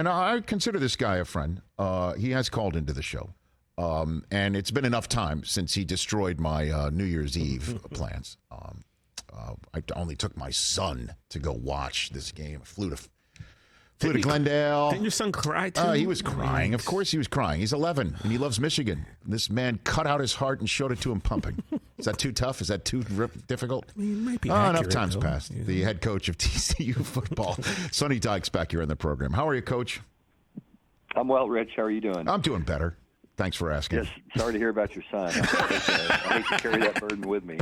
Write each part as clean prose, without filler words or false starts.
And I consider this guy a friend. He has called into the show. And it's been enough time since he destroyed my New Year's Eve plans. I only took my son to go watch this game. Flew to Glendale. Didn't your son cry too? He was crying. Of course he was crying. He's 11, and he loves Michigan. This man cut out his heart and showed it to him pumping. Is that too tough? Is that too difficult? I mean, it might be enough time's though. passed. Yeah. The head coach of TCU football, Sonny Dykes, back here in the program. How are you, Coach? I'm well, Rich. How are you doing? I'm doing better. Thanks for asking. Yes, sorry to hear about your son. I hate to carry that burden with me.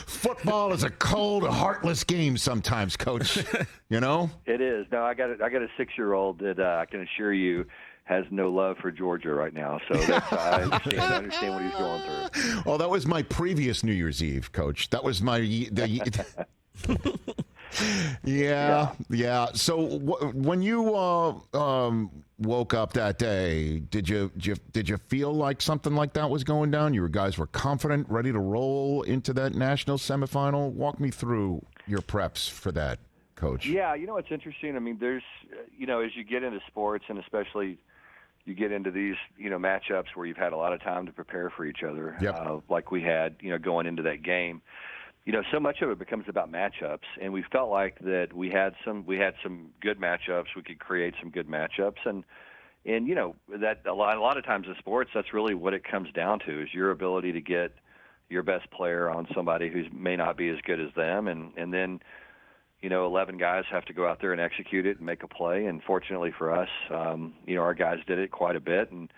Football is a cold, heartless game sometimes, Coach. You know? It is. No, I got a 6-year-old that I can assure you has no love for Georgia right now. So I understand what he's going through. Oh, that was my previous New Year's Eve, Coach. That was my Yeah. So when you woke up that day, did you feel like something like that was going down? You guys were confident, ready to roll into that national semifinal. Walk me through your preps for that, Coach. Yeah, it's interesting. I mean, there's as you get into sports, and especially you get into these matchups where you've had a lot of time to prepare for each other, like we had going into that game. So much of it becomes about matchups, and we felt like that we had some good matchups. We could create some good matchups, and that a lot of times in sports, that's really what it comes down to, is your ability to get your best player on somebody who may not be as good as them, and then 11 guys have to go out there and execute it and make a play. And fortunately for us, our guys did it quite a bit, and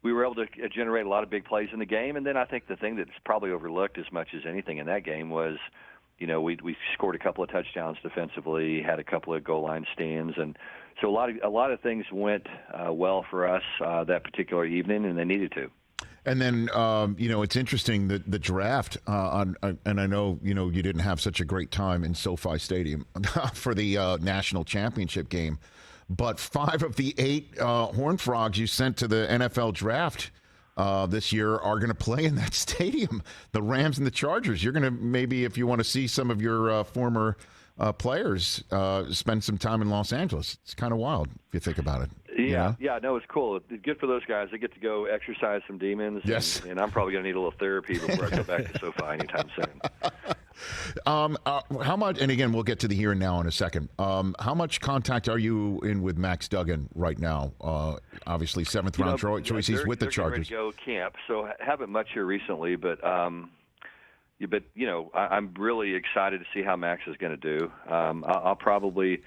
we were able to generate a lot of big plays in the game. And then I think the thing that's probably overlooked as much as anything in that game was, we scored a couple of touchdowns defensively, had a couple of goal line stands, and so a lot of things went well for us that particular evening, and they needed to. And then, it's interesting that the draft, and I know, you didn't have such a great time in SoFi Stadium for the national championship game, but 5 of the 8 Horned Frogs you sent to the NFL draft this year are going to play in that stadium, the Rams and the Chargers. You're going to maybe, if you want to see some of your former players, spend some time in Los Angeles. It's kind of wild if you think about it. Yeah, no, it's cool. It's good for those guys. They get to go exercise some demons. Yes. And I'm probably going to need a little therapy before I go back to SoFi anytime soon. How much, and again, we'll get to the here and now in a second. How much contact are you in with Max Duggan right now? Obviously, 7th round choice. He's with the Chargers. They're ready to go camp, so haven't much here recently, but I'm really excited to see how Max is going to do. I'll probably,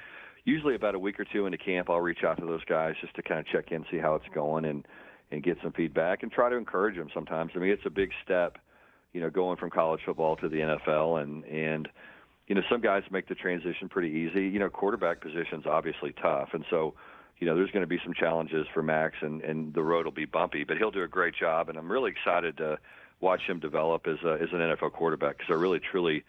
usually about a week or two into camp, I'll reach out to those guys just to kind of check in, see how it's going, and get some feedback and try to encourage them sometimes. I mean, it's a big step, going from college football to the NFL, and some guys make the transition pretty easy. Quarterback position's obviously tough, and so, there's going to be some challenges for Max, and the road will be bumpy, but he'll do a great job, and I'm really excited to watch him develop as an NFL quarterback, because I really, truly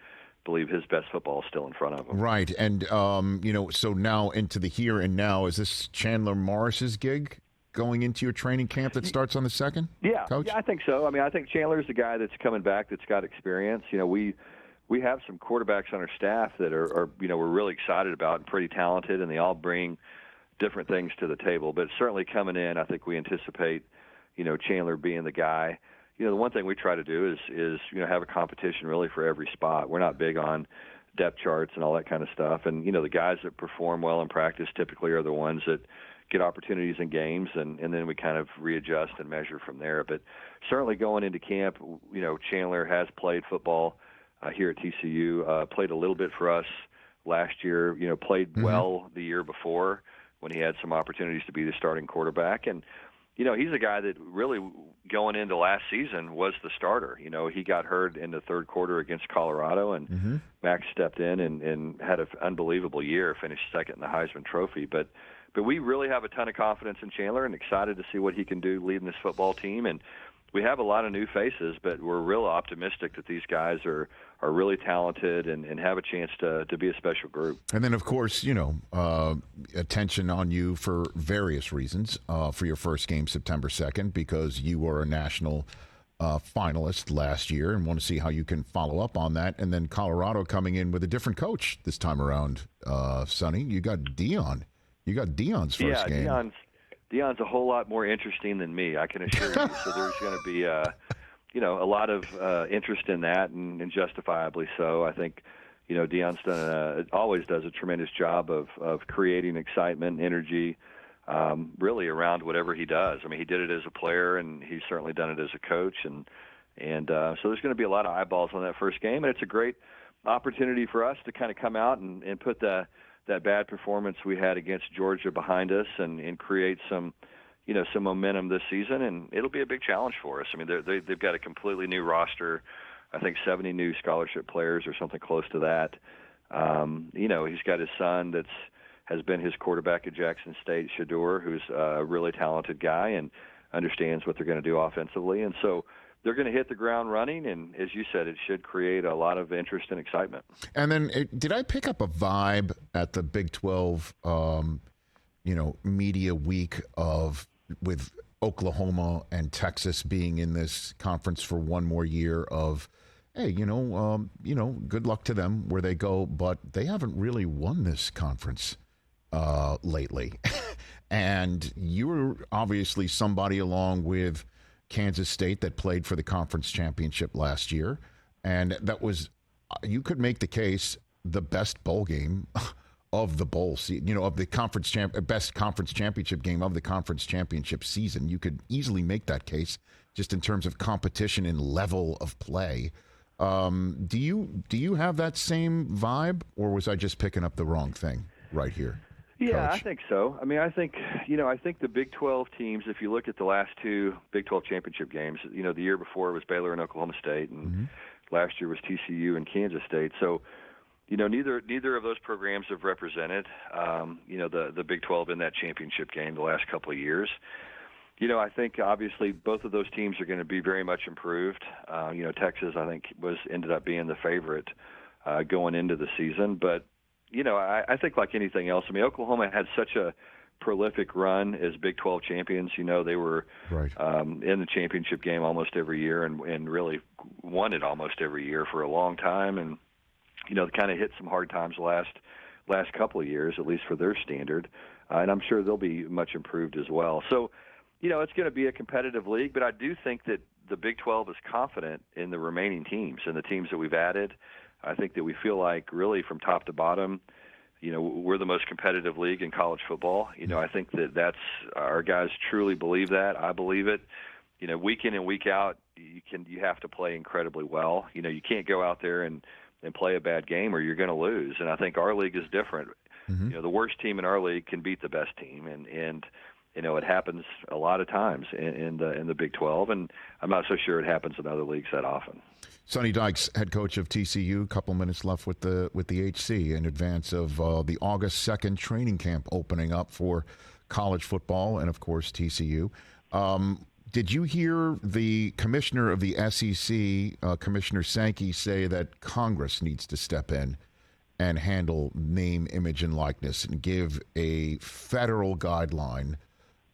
believe his best football is still in front of him. Right, and, so now into the here and now, is this Chandler Morris's gig going into your training camp that starts on the 2nd? Yeah, Coach? Yeah, I think so. I mean, I think Chandler's the guy that's coming back that's got experience. We have some quarterbacks on our staff that are we're really excited about and pretty talented, and they all bring different things to the table. But certainly coming in, I think we anticipate, Chandler being the guy. The one thing we try to do is have a competition really for every spot. We're not big on depth charts and all that kind of stuff. And, the guys that perform well in practice typically are the ones that get opportunities in games, and then we kind of readjust and measure from there. But certainly going into camp, Chandler has played football here at TCU, played a little bit for us last year, played well the year before when he had some opportunities to be the starting quarterback. And, he's a guy that really going into last season was the starter. He got hurt in the third quarter against Colorado, and Max stepped in and had an unbelievable year, finished second in the Heisman Trophy. But we really have a ton of confidence in Chandler and excited to see what he can do leading this football team. And we have a lot of new faces, but we're real optimistic that these guys are really talented and have a chance to be a special group. And then, of course, attention on you for various reasons for your first game September 2nd, because you were a national finalist last year and want to see how you can follow up on that. And then Colorado coming in with a different coach this time around, Sonny. You got Deion You got Deion's first game. Yeah, Deion's a whole lot more interesting than me, I can assure you. So there's going to be, a lot of interest in that, and justifiably so. I think, Deion's always does a tremendous job of creating excitement, energy, really around whatever he does. I mean, he did it as a player, and he's certainly done it as a coach, and so there's going to be a lot of eyeballs on that first game, and it's a great opportunity for us to kind of come out and put that bad performance we had against Georgia behind us and create some momentum this season, and it'll be a big challenge for us. I mean, they've got a completely new roster, I think 70 new scholarship players or something close to that. He's got his son has been his quarterback at Jackson State, Shador, who's a really talented guy and understands what they're going to do offensively, and so they're going to hit the ground running, and as you said, it should create a lot of interest and excitement. And then, did I pick up a vibe at the Big 12, media week with Oklahoma and Texas being in this conference for one more year of, hey, good luck to them where they go, but they haven't really won this conference lately. And you're obviously somebody along with Kansas State that played for the conference championship last year, and that was, you could make the case, the best bowl game of the bowl season, of the best conference championship game of the conference championship season. You could easily make that case just in terms of competition and level of play. Do you have that same vibe, or was I just picking up the wrong thing right here? Yeah, Coach? I think so. I mean, I think the Big 12 teams, if you look at the last two Big 12 championship games, the year before it was Baylor and Oklahoma State, and last year was TCU and Kansas State. So, neither of those programs have represented, the Big 12 in that championship game the last couple of years. I think obviously both of those teams are going to be very much improved. Texas, I think, ended up being the favorite going into the season, but I think like anything else, I mean, Oklahoma had such a prolific run as Big 12 champions. They were right. In the championship game almost every year and really won it almost every year for a long time. And, kind of hit some hard times the last couple of years, at least for their standard. And I'm sure they'll be much improved as well. So, it's going to be a competitive league, but I do think that the Big 12 is confident in the remaining teams and the teams that we've added. I think that we feel like really from top to bottom, we're the most competitive league in college football. I think that's our guys truly believe that. I believe it. Week in and week out, you have to play incredibly well. You can't go out there and play a bad game or you're going to lose. And I think our league is different. Mm-hmm. The worst team in our league can beat the best team, and it happens a lot of times in the Big 12, and I'm not so sure it happens in other leagues that often. Sonny Dykes, head coach of TCU. A couple minutes left with the HC in advance of the August 2nd training camp opening up for college football and, of course, TCU. Did you hear the commissioner of the SEC, Commissioner Sankey, say that Congress needs to step in and handle name, image, and likeness and give a federal guideline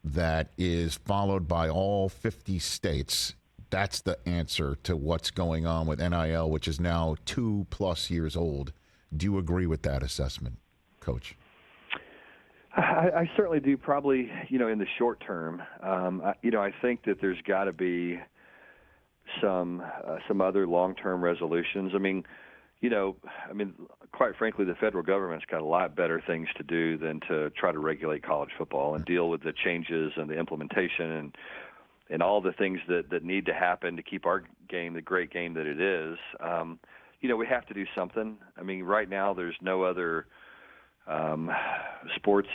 that is followed by all 50 states? That's the answer to what's going on with NIL, which is now 2+ years old. Do you agree with that assessment, Coach? I certainly do, probably, in the short term. I think that there's got to be some other long-term resolutions. I mean, quite frankly, the federal government's got a lot better things to do than to try to regulate college football and deal with the changes and the implementation and all the things that need to happen to keep our game the great game that it is. We have to do something. I mean, right now there's no other sports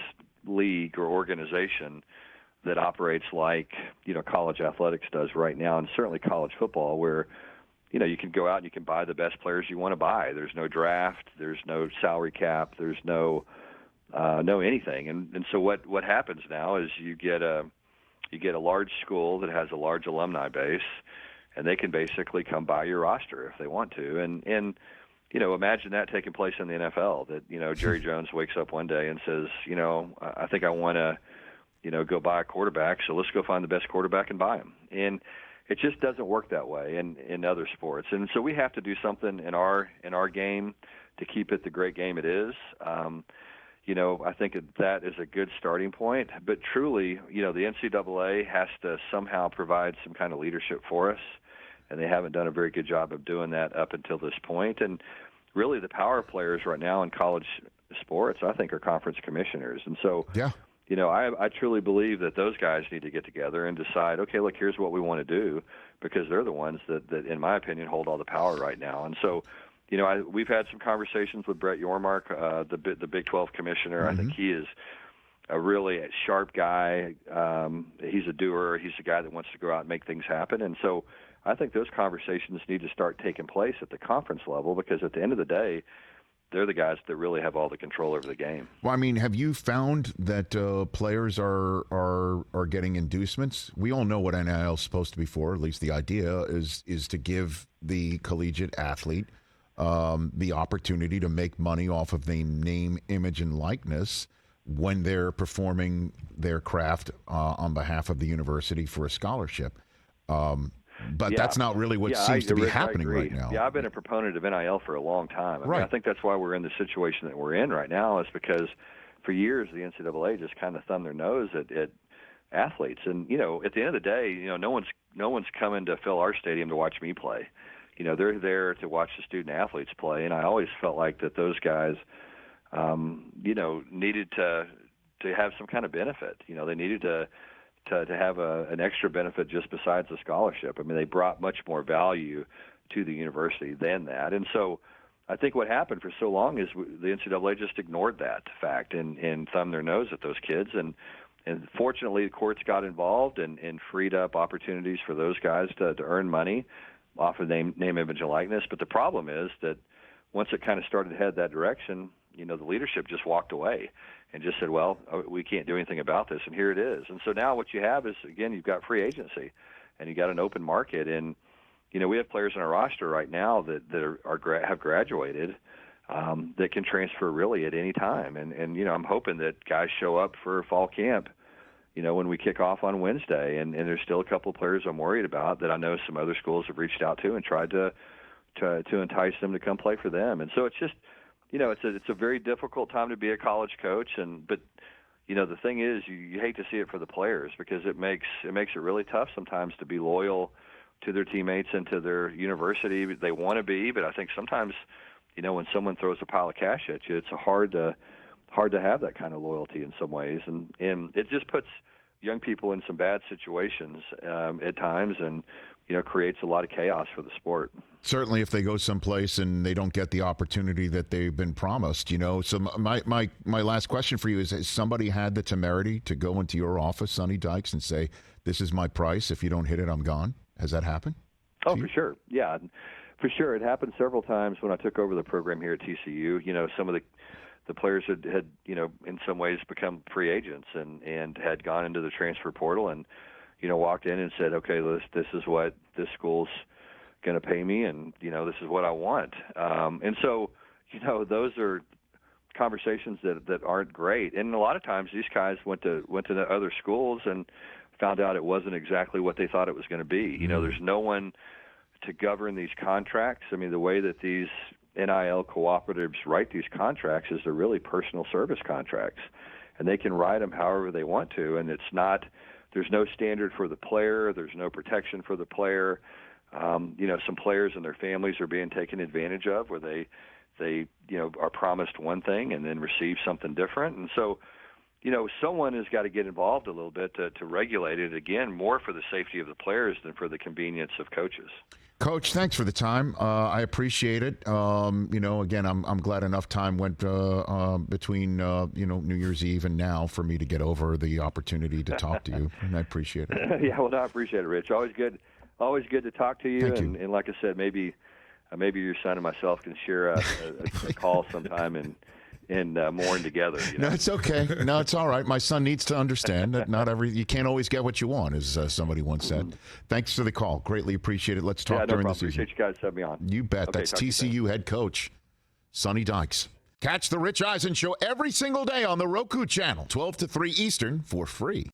league or organization that operates like, college athletics does right now, and certainly college football, where you can go out and you can buy the best players you want to buy. There's no draft. There's no salary cap. There's no anything. And so what happens now is you get a large school that has a large alumni base, and they can basically come buy your roster if they want to. And imagine that taking place in the NFL, that, Jerry Jones wakes up one day and says, I think I want to, go buy a quarterback, so let's go find the best quarterback and buy him. And it just doesn't work that way in other sports. And so we have to do something in our game to keep it the great game it is. I think that is a good starting point. But truly, the NCAA has to somehow provide some kind of leadership for us, and they haven't done a very good job of doing that up until this point. And really, the power players right now in college sports, I think, are conference commissioners. And so, yeah. I truly believe that those guys need to get together and decide, okay, look, here's what we want to do, because they're the ones that, in my opinion, hold all the power right now. And so, we've had some conversations with Brett Yormark, the Big 12 commissioner. I think he is a really sharp guy. He's a doer. He's a guy that wants to go out and make things happen. And so I think those conversations need to start taking place at the conference level, because at the end of the day, they're the guys that really have all the control over the game. Well, I mean, have you found that players are getting inducements? We all know what NIL is supposed to be for. At least the idea is to give the collegiate athlete the opportunity to make money off of the name, image, and likeness when they're performing their craft on behalf of the university for a scholarship. But that's not really what seems to be happening right now. Yeah, I've been a proponent of NIL for a long time. I mean, I think that's why we're in the situation that we're in right now, is because for years the NCAA just kind of thumbed their nose at athletes. And, at the end of the day, no one's coming to fill our stadium to watch me play. They're there to watch the student athletes play, and I always felt like that those guys, needed to have some kind of benefit. They needed to have an extra benefit just besides the scholarship. I mean, they brought much more value to the university than that. And so I think what happened for so long is the NCAA just ignored that fact and thumbed their nose at those kids. And fortunately, the courts got involved and freed up opportunities for those guys to earn money off of name, image, and likeness. But the problem is that once it kind of started to head that direction, the leadership just walked away and just said, well, we can't do anything about this, and here it is. And so now what you have is, again, you've got free agency, and you got an open market. And, we have players on our roster right now that have graduated that can transfer really at any time. And I'm hoping that guys show up for fall camp, when we kick off on Wednesday. And there's still a couple of players I'm worried about that I know some other schools have reached out to and tried to entice them to come play for them. And so it's just, it's a very difficult time to be a college coach. But the thing is, you hate to see it for the players, because it makes it really tough sometimes to be loyal to their teammates and to their university. They want to be, but I think sometimes, when someone throws a pile of cash at you, it's hard to have that kind of loyalty in some ways, and it just puts young people in some bad situations at times, and creates a lot of chaos for the sport. Certainly, if they go someplace and they don't get the opportunity that they've been promised, So my last question for you is: has somebody had the temerity to go into your office, Sonny Dykes, and say, "This is my price. If you don't hit it, I'm gone"? Has that happened? Oh, for sure. Yeah, for sure. It happened several times when I took over the program here at TCU. Some of the players had in some ways become free agents and had gone into the transfer portal and walked in and said, okay, this is what this school's going to pay me, and this is what I want. And so those are conversations that aren't great. And a lot of times these guys went to the other schools and found out it wasn't exactly what they thought it was going to be. There's no one to govern these contracts. I mean, the way that these NIL cooperatives write these contracts is they're really personal service contracts, and they can write them however they want to. And there's no standard for the player. There's no protection for the player. Some players and their families are being taken advantage of, where they are promised one thing and then receive something different. And so, someone has got to get involved a little bit to regulate it, again, more for the safety of the players than for the convenience of coaches. Coach, thanks for the time. I appreciate it. Again, I'm glad enough time went between New Year's Eve and now for me to get over the opportunity to talk to you, and I appreciate it. Yeah, well, I appreciate it, Rich. Always good to talk to you. Thank you. And like I said, maybe your son and myself can share a call sometime and mourn together. No, it's okay. No, it's all right. My son needs to understand that you can't always get what you want, as somebody once said. Thanks for the call. Greatly appreciate it. Let's talk during the season. Appreciate you guys having me on. You bet. Okay, that's TCU head coach Sonny Dykes. Catch the Rich Eisen Show every single day on the Roku channel, 12 to 3 Eastern, for free.